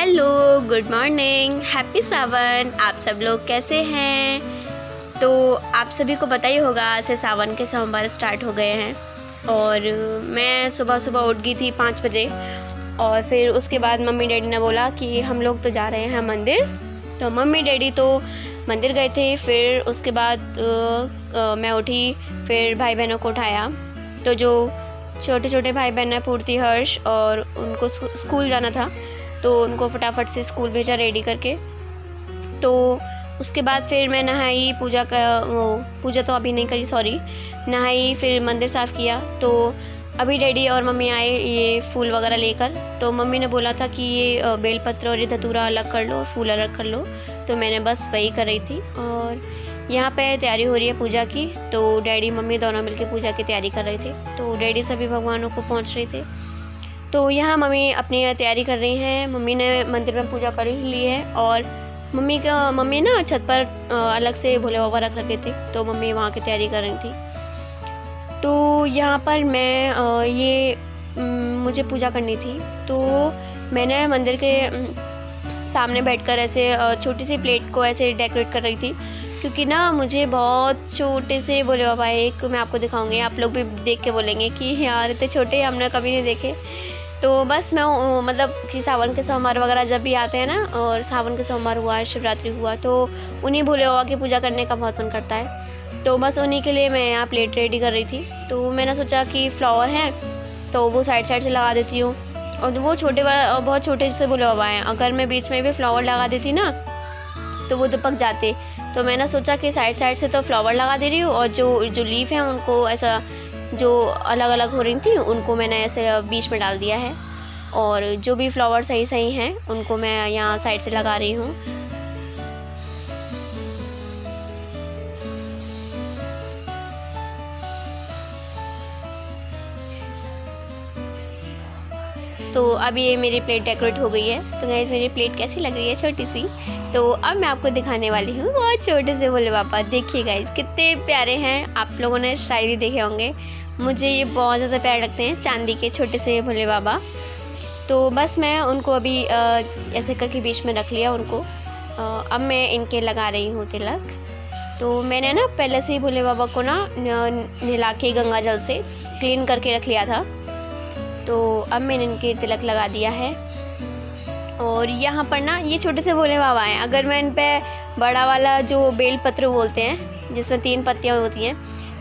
Hello, good morning, happy सावन। आप सब लोग कैसे हैं? तो आप सभी को पता ही होगा आज से सावन के सोमवार स्टार्ट हो गए हैं। और मैं सुबह सुबह उठ गई थी 5 बजे। और फिर उसके बाद मम्मी डैडी ने बोला कि हम लोग तो जा रहे हैं मंदिर। तो मम्मी डैडी तो मंदिर गए थे। फिर उसके बाद मैं उठी, फिर भाई बहनों को उठाया। तो जो छोटे छोटे भाई बहन हैं, पूर्ति, हर्ष, और उनको स्कूल जाना था तो उनको फटाफट से स्कूल भेजा रेडी करके। तो उसके बाद फिर मैं नहाई, पूजा तो अभी नहीं करी, सॉरी, नहाई, फिर मंदिर साफ़ किया। तो अभी डैडी और मम्मी आए ये फूल वगैरह लेकर। तो मम्मी ने बोला था कि ये बेलपत्र और ये धतूरा अलग कर लो, फूल अलग कर लो। तो मैंने बस वही कर रही थी। और यहाँ पे तैयारी हो रही है पूजा की। तो डैडी मम्मी दोनों मिलकर पूजा की तैयारी कर रहे थे। तो डैडी सभी भगवानों को पहुँच रहे थे। तो यहाँ मम्मी अपनी तैयारी कर रही हैं। मम्मी ने मंदिर में पूजा कर ही ली है। और मम्मी ना छत पर अलग से भोले बाबा रख रखे थे। तो मम्मी वहाँ की तैयारी कर रही थी। तो यहाँ पर मैं मुझे पूजा करनी थी। तो मैंने मंदिर के सामने बैठकर ऐसे छोटी सी प्लेट को ऐसे डेकोरेट कर रही थी। क्योंकि ना मुझे बहुत छोटे से भोले बाबा, एक मैं आपको दिखाऊंगी, आप लोग भी देख के बोलेंगे कि यार इतने छोटे हमने कभी नहीं देखे। तो बस मैं मतलब कि सावन के सोमवार वगैरह जब भी आते हैं ना, और सावन के सोमवार हुआ, शिवरात्रि हुआ, तो उन्हीं भोले बाबा की पूजा करने का बहुत मन करता है। तो बस उन्हीं के लिए मैं यहाँ प्लेट रेडी कर रही थी। तो मैंने सोचा कि फ्लावर हैं तो वो साइड साइड से लगा देती हूँ। और वो बहुत छोटे से भोले बाबा हैं, अगर मैं बीच में भी फ्लावर लगा देती ना तो वो दुपक जाते। तो मैंने सोचा कि साइड साइड से तो फ्लावर लगा दे रही हूँ, और जो लीफ हैं उनको ऐसा जो अलग अलग हो रही थी उनको मैंने ऐसे बीच में डाल दिया है। और जो भी फ्लावर सही सही हैं उनको मैं यहाँ साइड से लगा रही हूँ। तो अब ये मेरी प्लेट डेकोरेट हो गई है। तो गाइस मेरी प्लेट कैसी लग रही है, छोटी सी। तो अब मैं आपको दिखाने वाली हूँ बहुत छोटे से भोले बाबा। देखिए गाइस कितने प्यारे हैं, आप लोगों ने शायद ही देखे होंगे। मुझे ये बहुत ज़्यादा प्यारे लगते हैं, चांदी के छोटे से भोले बाबा। तो बस मैं उनको अभी ऐसे करके बीच में रख लिया उनको। अब मैं इनके लगा रही हूँ तिलक। तो मैंने ना पहले से ही भोले बाबा को ना नहला के गंगा जल से क्लीन करके रख लिया था। तो अब मैंने इनके तिलक लगा दिया है। और यहाँ पर ना ये छोटे से भोले बाबा हैं। अगर मैं इन पे बड़ा वाला जो बेल पत्र बोलते हैं जिसमें 3 पत्तियाँ होती हैं,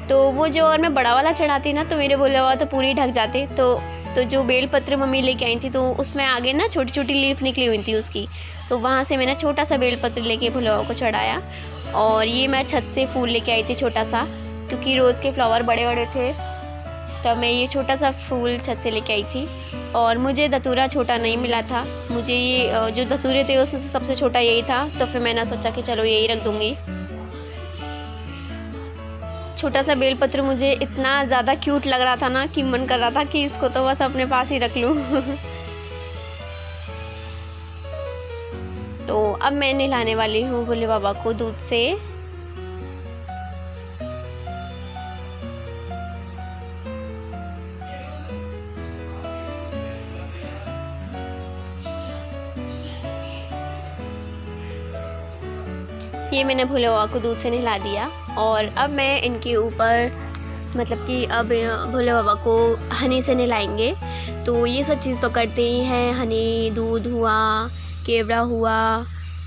तो वो जो और मैं बड़ा वाला चढ़ाती ना तो मेरे भोले बाबा तो पूरी ढक जाते। तो जो बेल पत्र मम्मी लेके आई थी तो उसमें आगे ना छोटी छोटी लीफ निकली हुई थी उसकी। तो वहाँ से मैंने छोटा सा बेल पत्र लेके भोले बाबा को चढ़ाया। और ये मैं छत से फूल लेके आई थी छोटा सा, क्योंकि रोज़ के फ्लावर बड़े बड़े थे। तब मैं ये छोटा सा फूल छत से लेके आई थी। और मुझे धतूरा छोटा नहीं मिला था। मुझे ये जो धतूरे थे उसमें से सबसे छोटा यही था। तो फिर मैंने सोचा कि चलो यही रख दूँगी। छोटा सा बेलपत्र मुझे इतना ज़्यादा क्यूट लग रहा था ना कि मन कर रहा था कि इसको तो बस अपने पास ही रख लूँ। तो अब मैं नहलाने वाली हूँ भोले बाबा को दूध से। ये मैंने भोले बाबा को दूध से नहला दिया। और अब मैं इनके ऊपर मतलब कि अब भोले बाबा को हनी से नहलाएंगे। तो ये सब चीज़ तो करते ही हैं, हनी, दूध हुआ, केवड़ा हुआ,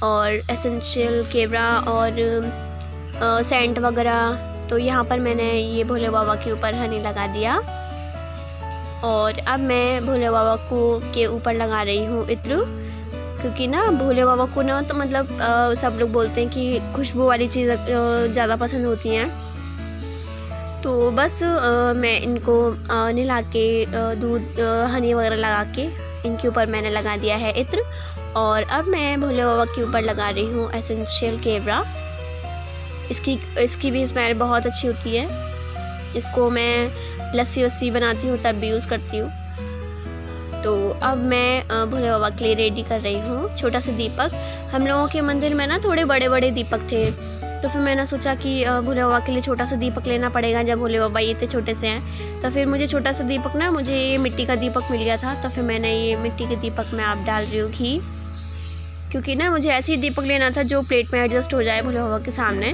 और एसेंशियल केवड़ा, और सेंट वगैरह। तो यहाँ पर मैंने ये भोले बाबा के ऊपर हनी लगा दिया। और अब मैं भोले बाबा के ऊपर लगा रही हूँ इत्र। क्योंकि ना भोले बाबा को ना तो मतलब सब लोग बोलते हैं कि खुशबू वाली चीज़ ज़्यादा पसंद होती हैं। तो बस मैं इनको नहला के दूध हनी वगैरह लगा के इनके ऊपर मैंने लगा दिया है इत्र। और अब मैं भोले बाबा के ऊपर लगा रही हूँ एसेंशियल केवड़ा। इसकी भी स्मेल बहुत अच्छी होती है। इसको मैं लस्सी वस्सी बनाती हूँ तब भी यूज़ करती हूँ। तो अब मैं भोले बाबा के लिए रेडी कर रही हूँ छोटा सा दीपक। हम लोगों के मंदिर में ना थोड़े बड़े बड़े दीपक थे। तो फिर मैंने सोचा कि भोले बाबा के लिए छोटा सा दीपक लेना पड़ेगा जब भोले बाबा ये इतने छोटे से हैं। तो फिर मुझे छोटा सा दीपक ना, मुझे ये मिट्टी का दीपक मिल गया था। तो फिर मैंने ये मिट्टी के दीपक में आप डाल रही हूँ घी। क्योंकि ना मुझे ऐसी दीपक लेना था जो प्लेट में एडजस्ट हो जाए भोले बाबा के सामने।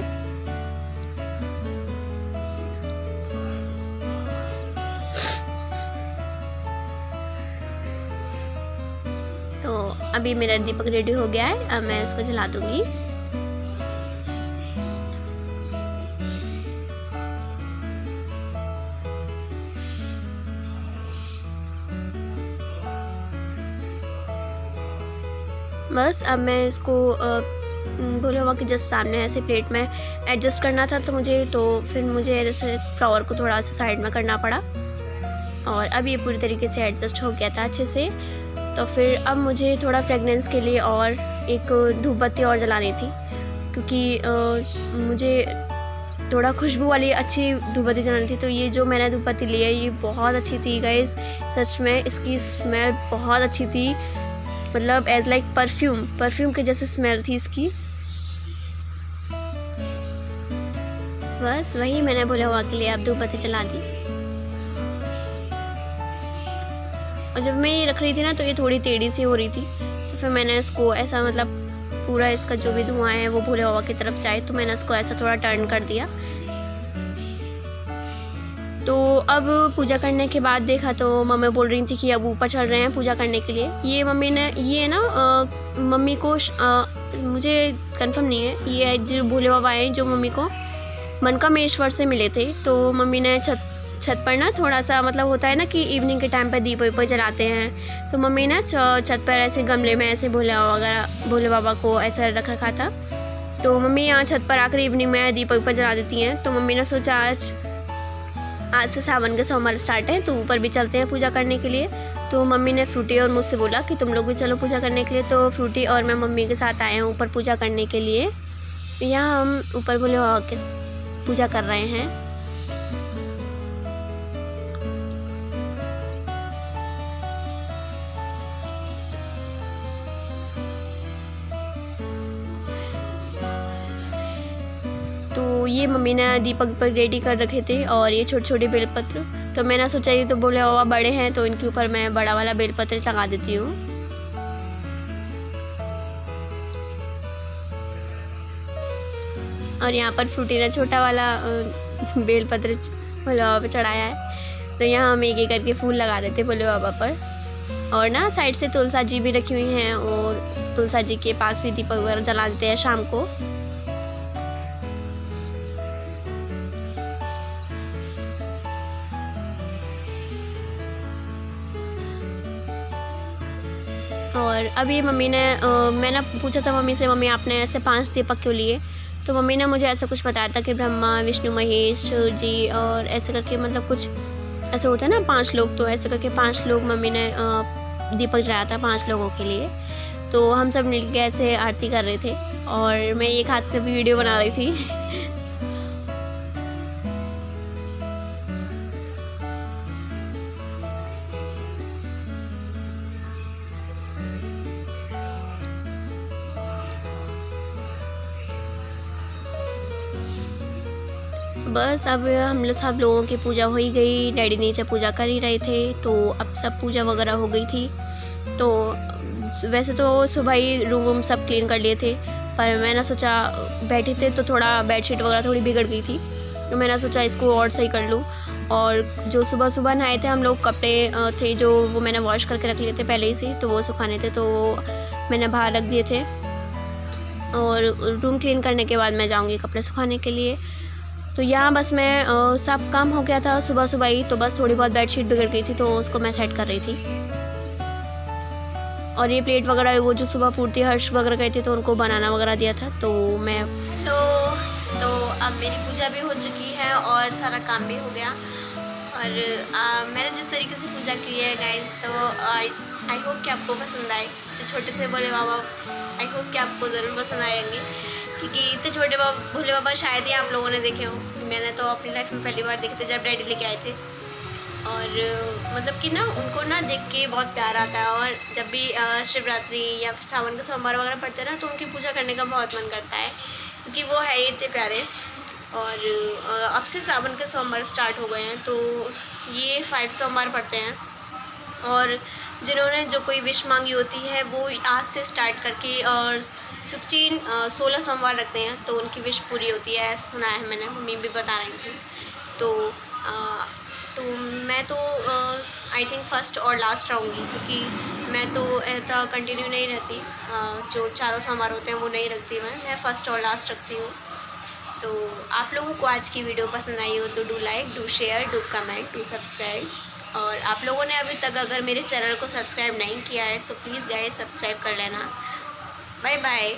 तो अभी मेरा दीपक रेडी हो गया है, अब मैं उसको जला दूंगी। बस अब मैं इसको भोले बाबा के जस्ट सामने ऐसे प्लेट में एडजस्ट करना था तो फिर मुझे ऐसे फ्लावर को थोड़ा सा साइड में करना पड़ा और अब ये पूरी तरीके से एडजस्ट हो गया था अच्छे से। तो फिर अब मुझे थोड़ा फ्रेगनेंस के लिए और एक धूप बत्ती और जलानी थी, क्योंकि मुझे थोड़ा खुशबू वाली अच्छी धूप बत्ती जलानी थी। तो ये जो मैंने धूप बत्ती ली है ये बहुत अच्छी थी गाइस, सच में इसकी स्मेल बहुत अच्छी थी, मतलब एज लाइक परफ्यूम के जैसे स्मेल थी इसकी। बस वही मैंने भोले बाबा के लिए अब धूप बत्ती जला दी। और जब मैं ये रख रही थी ना तो ये थोड़ी टेढ़ी सी हो रही थी, तो फिर मैंने इसको ऐसा मतलब पूरा इसका जो भी धुआं है वो भोले बाबा की तरफ जाए, तो मैंने इसको ऐसा थोड़ा टर्न कर दिया। तो अब पूजा करने के बाद देखा तो मम्मी बोल रही थी कि अब ऊपर चल रहे हैं पूजा करने के लिए। ये मम्मी ने ये ना मम्मी को मुझे कंफर्म नहीं है, ये जो भोले बाबा हैं जो मम्मी को मनकामेश्वर से मिले थे। तो मम्मी ने छत पर ना थोड़ा सा मतलब होता है ना कि इवनिंग के टाइम पर दीप वीप जलाते हैं, तो मम्मी ने छत पर ऐसे गमले में ऐसे भोले बाबा को ऐसा रख रखा था। तो मम्मी यहाँ छत पर आकर इवनिंग में दीप वीप जला देती हैं। तो मम्मी ने सोचा आज से सावन के सोमवार स्टार्ट है तो ऊपर भी चलते हैं पूजा करने के लिए। तो मम्मी ने फ्रूटी और मुझसे बोला कि तुम लोग भी चलो पूजा करने के लिए। तो फ्रूटी और मैं मम्मी के साथ आए हैं ऊपर पूजा करने के लिए। यहाँ हम ऊपर भोले बाबा के पूजा कर रहे हैं। तो ये मम्मी ने दीपक पर रेडी कर रखे थे और ये छोटे छोटे बेलपत्र। तो मैंने सोचा ये तो भोले बाबा बड़े हैं तो इनके ऊपर मैं बड़ा वाला बेलपत्र लगा देती हूँ। और यहाँ पर फ्रूटी ने छोटा वाला बेलपत्र भोले बाबा पे चढ़ाया है। तो यहाँ हम एक एक करके फूल लगा रहे थे भोले बाबा पर। और ना साइड से तुलसा जी भी रखी हुई हैं और तुलसा जी के पास भी दीपक वगैरह जला देते हैं शाम को। और अभी मम्मी ने मैंने पूछा था मम्मी से, मम्मी आपने ऐसे 5 दीपक क्यों लिए? तो मम्मी ने मुझे ऐसा कुछ बताया था कि ब्रह्मा विष्णु महेश जी और ऐसे करके मतलब कुछ ऐसा होता है ना 5 लोग, तो ऐसे करके 5 लोग मम्मी ने दीपक जलाया था 5 लोगों के लिए। तो हम सब मिलके ऐसे आरती कर रहे थे और मैं एक हाथ से भी वीडियो बना रही थी। बस अब हम लोग सब लोगों की पूजा हो ही गई, डैडी नीचे पूजा कर ही रहे थे। तो अब सब पूजा वगैरह हो गई थी। तो वैसे तो सुबह ही रूम सब क्लीन कर लिए थे, पर मैंने सोचा बैठे थे तो थोड़ा बेडशीट वगैरह थोड़ी बिगड़ गई थी, तो मैंने सोचा इसको और सही कर लूँ। और जो सुबह सुबह नहाए थे हम लोग, कपड़े थे जो वो मैंने वॉश करके रख लिए थे पहले ही से, तो वो सुखाने थे तो मैंने बाहर रख दिए थे। और रूम क्लीन करने के बाद मैं जाऊँगी कपड़े सुखाने के लिए। तो यहाँ बस मैं सब काम हो गया था सुबह सुबह ही, तो बस थोड़ी बहुत बेडशीट बिगड़ गई थी तो उसको मैं सेट कर रही थी। और ये प्लेट वगैरह वो जो सुबह पूर्ति हर्ष वगैरह गए थे तो उनको बनाना वगैरह दिया था। तो मैं तो अब मेरी पूजा भी हो चुकी है और सारा काम भी हो गया। और मैंने जिस तरीके से पूजा की है गाइस, तो आई होप कि आपको पसंद आए। जो छोटे से भोले बाबा, आई होप कि आपको ज़रूर पसंद आएंगे, क्योंकि इतने छोटे भोले बाबा शायद ही आप लोगों ने देखे हो। मैंने तो अपनी लाइफ में पहली बार देखे थे जब डैडी लेके आए थे। और मतलब कि ना उनको ना देख के बहुत प्यार आता है। और जब भी शिवरात्रि या फिर सावन का सोमवार वगैरह पड़ते हैं ना, तो उनकी पूजा करने का बहुत मन करता है, क्योंकि वो है ही इतने प्यारे। और अब से सावन के सोमवार स्टार्ट हो गए हैं, तो ये 5 सोमवार पड़ते हैं। और जिन्होंने जो कोई विश मांगी होती है वो आज से स्टार्ट करके और 16 सोमवार रखते हैं तो उनकी विश पूरी होती है, ऐसा सुना है मैंने, मम्मी भी बता रही थी। तो मैं तो आई थिंक फ़र्स्ट और लास्ट रहूँगी, क्योंकि मैं तो ऐसा कंटिन्यू नहीं रहती, जो चारों सोमवार होते हैं वो नहीं रखती मैं फ़र्स्ट और लास्ट रखती हूँ। तो आप लोगों को आज की वीडियो पसंद आई हो तो do like, do share, do comment, do subscribe. और आप लोगों ने अभी तक अगर मेरे चैनल को सब्सक्राइब नहीं किया है तो प्लीज़ गाइस सब्सक्राइब कर लेना। Bye bye.